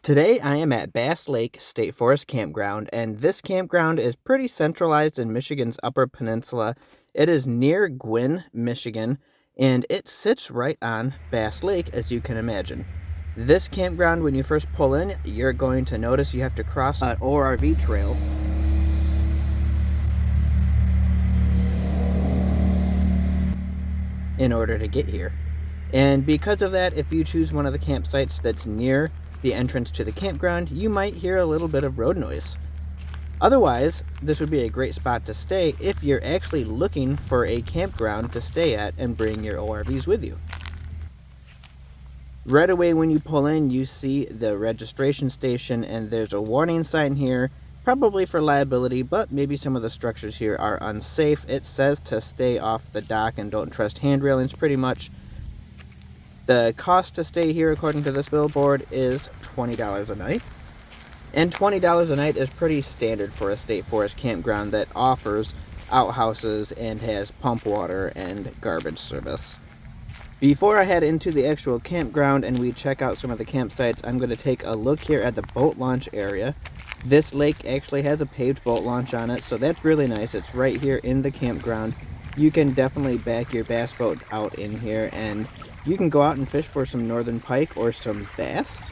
Today I am at Lake State Forest Campground, and this campground is pretty centralized in Michigan's Upper Peninsula. It is near Gwinn, Michigan, and it sits right on Bass Lake, as you can imagine. This campground, when you first pull in, you're going to notice you have to cross an ORV trail. In order to get here. And because of that, if you choose one of the campsites that's near the entrance to the campground, you might hear a little bit of road noise. Otherwise, this would be a great spot to stay if you're actually looking for a campground to stay at and bring your ORVs with you. Right away when you pull in, you see the registration station, and there's a warning sign here, probably for liability, but maybe some of the structures here are unsafe. It says to stay off the dock and don't trust hand railings pretty much. The cost to stay here, according to this billboard, is $20 a night. And $20 a night is pretty standard for a state forest campground that offers outhouses and has pump water and garbage service. Before I head into the actual campground and we check out some of the campsites, I'm going to take a look here at the boat launch area. This lake actually has a paved boat launch on it, so that's really nice. It's right here in the campground. You can definitely back your bass boat out in here, and you can go out and fish for some northern pike or some bass.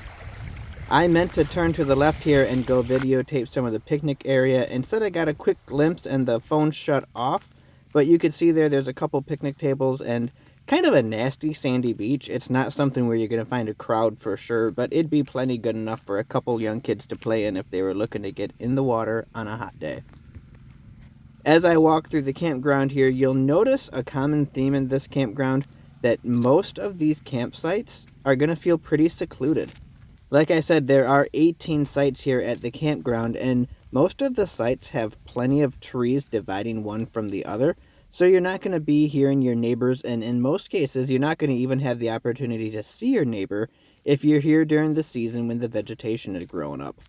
I meant to turn to the left here and go videotape some of the picnic area. Instead, I got a quick glimpse and the phone shut off, but you could see there's a couple picnic tables and kind of a nasty sandy beach. It's not something where you're going to find a crowd for sure, but it'd be plenty good enough for a couple young kids to play in if they were looking to get in the water on a hot day. As I walk through the campground here, you'll notice a common theme in this campground, that most of these campsites are going to feel pretty secluded. Like I said, there are 18 sites here at the campground, and most of the sites have plenty of trees dividing one from the other, so you're not going to be hearing your neighbors, and in most cases, you're not going to even have the opportunity to see your neighbor if you're here during the season when the vegetation is growing up.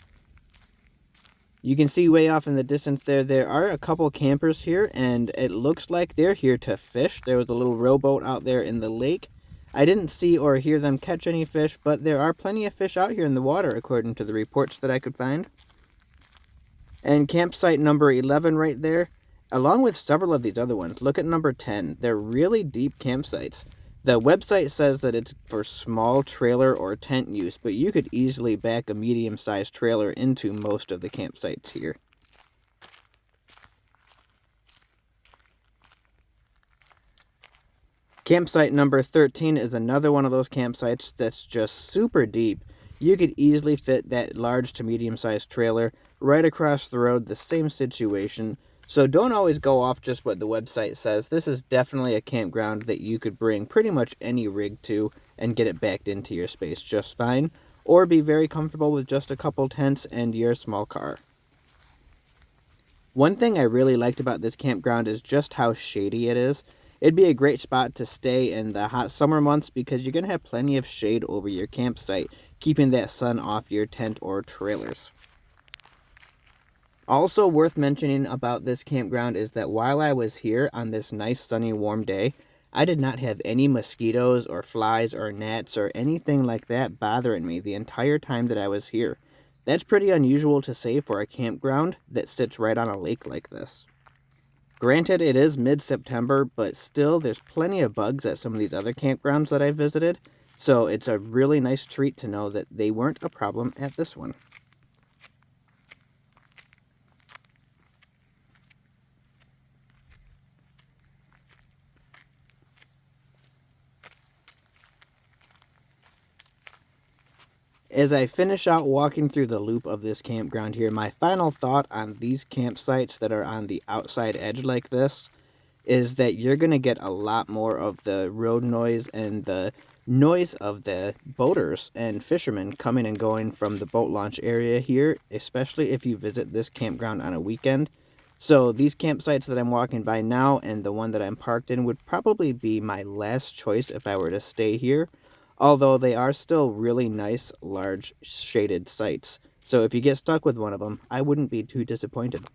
You can see way off in the distance there are a couple campers here, and it looks like they're here to fish. There was a little rowboat out there in the lake. I didn't see or hear them catch any fish, but there are plenty of fish out here in the water, according to the reports that I could find. And campsite number 11 right there, along with several of these other ones. Look at number 10. They're really deep campsites. The website says that it's for small trailer or tent use, but you could easily back a medium-sized trailer into most of the campsites here. Campsite number 13 is another one of those campsites that's just super deep. You could easily fit that large to medium-sized trailer right across the road, the same situation. So don't always go off just what the website says. This is definitely a campground that you could bring pretty much any rig to and get it backed into your space just fine, or be very comfortable with just a couple tents and your small car. One thing I really liked about this campground is just how shady it is. It'd be a great spot to stay in the hot summer months because you're going to have plenty of shade over your campsite, keeping that sun off your tent or trailers. Also worth mentioning about this campground is that while I was here on this nice sunny warm day, I did not have any mosquitoes or flies or gnats or anything like that bothering me the entire time that I was here. That's pretty unusual to say for a campground that sits right on a lake like this. Granted, it is mid-September, but still there's plenty of bugs at some of these other campgrounds that I visited, so it's a really nice treat to know that they weren't a problem at this one. As I finish out walking through the loop of this campground here, my final thought on these campsites that are on the outside edge like this is that you're going to get a lot more of the road noise and the noise of the boaters and fishermen coming and going from the boat launch area here, especially if you visit this campground on a weekend. So these campsites that I'm walking by now and the one that I'm parked in would probably be my last choice if I were to stay here. Although they are still really nice, large, shaded sites. So if you get stuck with one of them, I wouldn't be too disappointed.